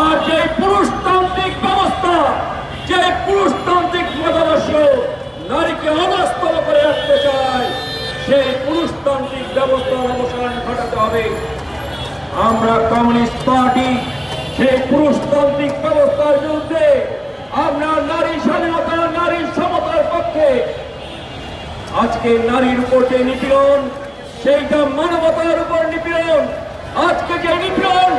আর যে পুরুষতান্ত্রিক ব্যবস্থা, যে পুরুষতান্ত্রিক মতাদর্শ নারীকে অনাস্তর করে রাখতে চায়, সেই পুরুষতান্ত্রিক ব্যবস্থার অবসান ঘটাতে হবে। আমরা কমিউনিস্ট পার্টি সেই পুরুষতান্ত্রিক ব্যবস্থার বিরুদ্ধে, আমরা নারী স্বাধীনতা, নারী সমতার পক্ষে। আজকে নারীর উপর যে নিপীড়ন, সেইটা মানবতার উপর নিপীড়ন। আজকে যে নিপীড়ন,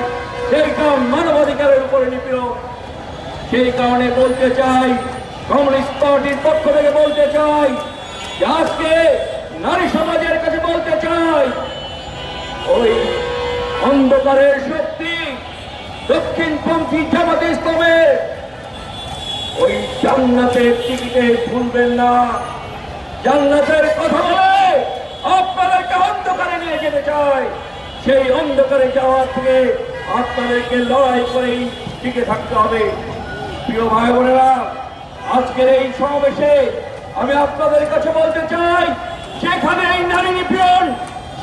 সেইটা মানবাধিকারের উপরে নিপীড়ন। সেই কারণে বলতে চাই, কমিউনিস্ট পার্টির পক্ষ থেকে বলতে চাই যে আজকে নারী সমাজের কাছে বলতে চাই, ওই অন্ধকারের শক্তি দক্ষিণপন্থী জামাতে ইসলামের ওই জান্নাতের টিকিটে ভুলবেন না। জান্নাতের কথা বলে আপনাদেরকে অন্ধকারে নিয়ে যেতে চায়। সেই অন্ধকারে যাওয়ার থেকে আপনাদেরকে লড়াই করেই টিকে থাকতে হবে। প্রিয় ভাই বোনেরা, আজকের এই সমাবেশে আমি আপনাদের কাছে বলতে চাই, যেখানে এই নারী নিপীড়ন,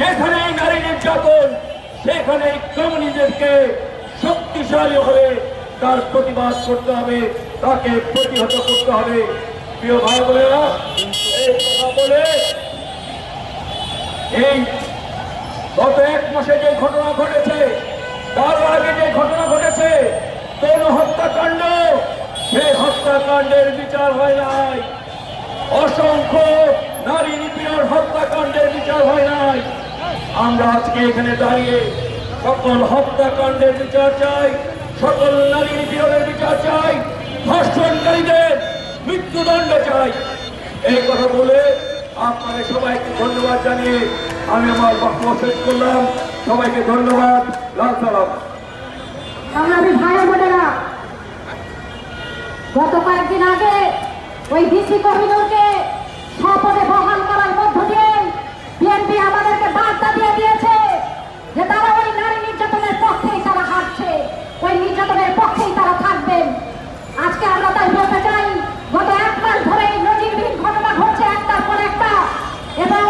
যেখানে এই নারী নির্যাতন, সেখানে কমিউনিজমকে শক্তিশালী হয়ে তার প্রতিবাদ করতে হবে, তাকে প্রতিহত করতে হবে। প্রিয় ভাই বোনেরা, এই কথা বলে এই গত এক মাসে যে ঘটনা ঘটেছে, তার আগে যে ঘটনা ঘটেছে কোন হত্যাকাণ্ড, সেই হত্যাকাণ্ডের বিচার হয় নাই। অসংখ্য নারী নিপীড়ন হত্যাকাণ্ডের বিচার হয় নাই। আমরা আজকে এখানে দাঁড়িয়ে সকল হত্যাকাণ্ডের বিচার চাই, সকল নারী নিপীড়নের বিচার চাই, ধর্ষণকারীদের মৃত্যুদণ্ড চাই। এই কথা বলে আপনাদের সবাইকে ধন্যবাদ জানিয়ে আমি আমার বক্তব্য শেষ করলাম। সবাইকে ধন্যবাদ। লাল সালাম। ভাই বোনেরা, গত কয়েকদিন আগে ওই ডিসি কমিশনকে শপথে বহাল করার মধ্য দিয়ে বিএনপি আমাদেরকে বার্তা দিয়ে দিয়েছে যে তারা ওই নারী নির্যাতনের পক্ষেই তারা হাঁটছে, ওই নির্যাতনের পক্ষেই তারা থাকবেন। আজকে আমরা তাই বলতে চাই, গত এক মাস ধরে নজিরবিহীন ঘটনা ঘটছে একটার পর একটা, এবং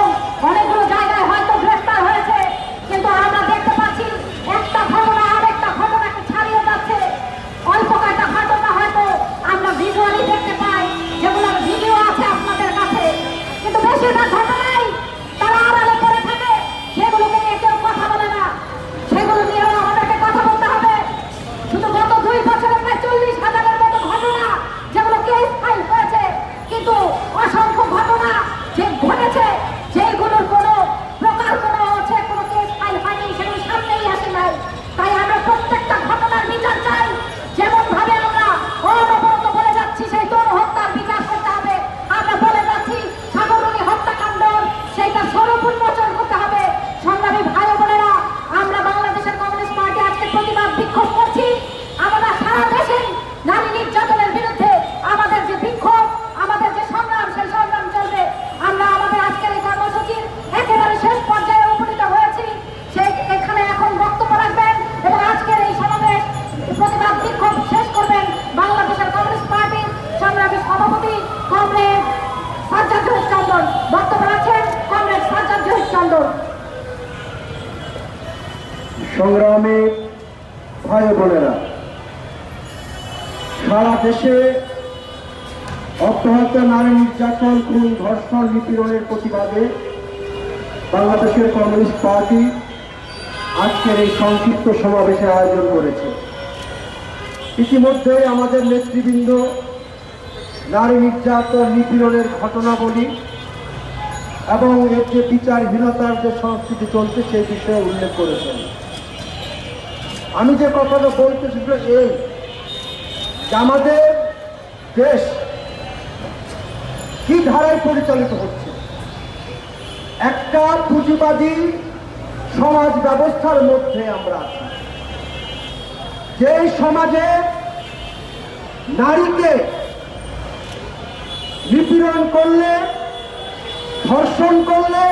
অনেকগুলো জায়গায় হয়তো গ্রেফতার হয়েছে, কিন্তু আমরা দেখতে পাচ্ছি একটা ঘটনা আরেকটা ঘটনাকে ছাড়িয়ে যাচ্ছে। অল্প কয়েকটা ঘটনা হয়তো আমরা ভিজুয়ালি দেখতে পাই, যেগুলোর ভিডিও আছে আপনাদের কাছে, কিন্তু বেশিরভাগ ঘটনাই তারা আড়ালে পড়ে থাকে, সেগুলোকে নিয়ে কেউ কথা বলে না। সেগুলো নিয়েও আমাদেরকে কথা বলতে হবে। শুধু গত 2 বছরে প্রায় 40,000-এর মতো ঘটনা যেগুলো কেস ফাইল হয়েছে, কিন্তু অসংখ্য ঘটনা যে ঘটেছে, যেগুলোর কোনো প্রকার কোনো কেস ফাইল হয়নি, সেগুলো সামনেই আসে নাই। তাই আমরা প্রত্যেকটা ঘটনার বিচার চাই। যেমন ভাবে আমরা অনবরত বলে যাচ্ছি সেই তরু হত্যার বিচার করতে হবে, আমরা বলে যাচ্ছি সাগররুনি হত্যাকাণ্ড, সেইটা স্বরূপ উন্মোচন করতে হবে। সংগ্রামী ভাই বোনেরা, আমরা বাংলাদেশের কমিউনিস্ট পার্টি আজকে প্রতিবাদ বিক্ষোভ করছি। আমরা সারা দেশে নারী নির্যাতনের বিরুদ্ধে আমাদের যে বিক্ষোভ, আমাদের যে সংগ্রাম, সেই সংগ্রাম চলবে। আমরা আমাদের আজকের এই কর্মসূচির একেবারে শেষ পর্যায়ে উপনীত হয়েছি। সেই এখানে এখন বক্তব্য রাখবেন এবং আজকের এই সমাবেশ প্রতিবাদ বিক্ষোভ শেষ করবেন বাংলাদেশের কমিউনিস্ট পার্টির সংগ্রামী সভাপতি কমরেড সাজ্জাদ জহির চন্দন। বক্তব্য রাখছেন কমরেড সাজ্জাদ জহির চন্দন। সংগ্রামী ভাই বোনেরা, সারা দেশে অব্যাহত নারী নির্যাতন, খুন, ধর্ষণ, নিপীড়নের প্রতিবাদে বাংলাদেশের কমিউনিস্ট পার্টি আজকের এই সংক্ষিপ্ত সমাবেশের আয়োজন করেছে। ইতিমধ্যে আমাদের নেতৃবৃন্দ নারী নির্যাতন, নিপীড়নের ঘটনাবলী এবং এর যে বিচারহীনতার যে সংস্কৃতি চলছে সেই বিষয়ে উল্লেখ করেছেন। আমি যে কথাটা বলতে চাই এই যে আমাদের দেশ কি ধারায় পরিচালিত হচ্ছে। একটা পুঁজিবাদী সমাজ ব্যবস্থার মধ্যে আমরা আছি, যে সমাজে নারীকে নিপীড়ন করলে, ধর্ষণ করলে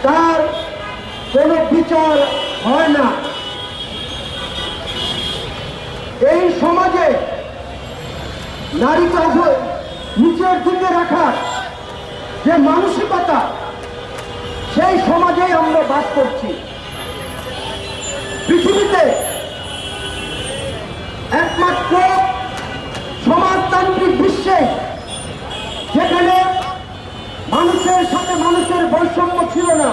তার কোনো বিচার হয় না। এই সমাজে নারীকে নিচের দিকে রাখার যে মানসিকতা, সেই সমাজেই আমরা বাস করছি। পৃথিবীতে মানুষের বৈষম্য ছিল না,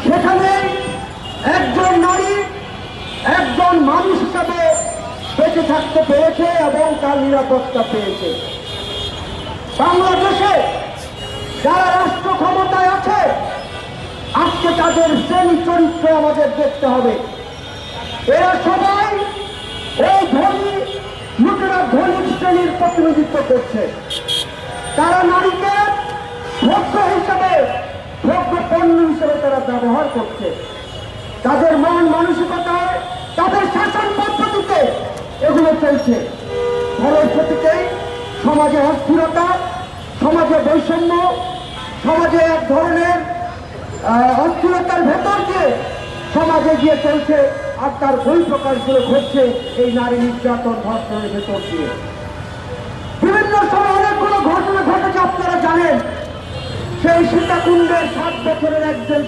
সেখানে একজন নারী একজন মানুষ হিসাবে বেঁচে থাকতে পেরেছে এবং তার নিরাপত্তা পেয়েছে। বাংলাদেশে যারা রাষ্ট্র ক্ষমতায় আছে আজকে তাদের শ্রেণী চরিত্র আমাদের দেখতে হবে। এরা সবাই এই ধনী লোকেরা ধনী শ্রেণীর প্রতিনিধিত্ব করছে। তারা নারীকে ভোগ্য হিসেবে, ভোগ্য পণ্য হিসেবে তারা ব্যবহার করছে। তাদের মন মানসিকতায়, তাদের শাসন পদ্ধতিতে এগুলো চলছে। ফলশ্রুতিতেই সমাজে অস্থিরতা, সমাজে বৈষম্য, সমাজে এক ধরনের অস্থিরতার ভেতর দিয়ে সমাজে গিয়ে চলছে। আর তার বহিঃপ্রকাশগুলো ঘটছে এই নারী নির্যাতন ধর্ষণের ভেতর দিয়ে। বিভিন্ন সময় অনেকগুলো ঘটনা ঘটেছে, আপনারা জানেন। সেই সীতাকুণ্ডের 7 বছরের একজন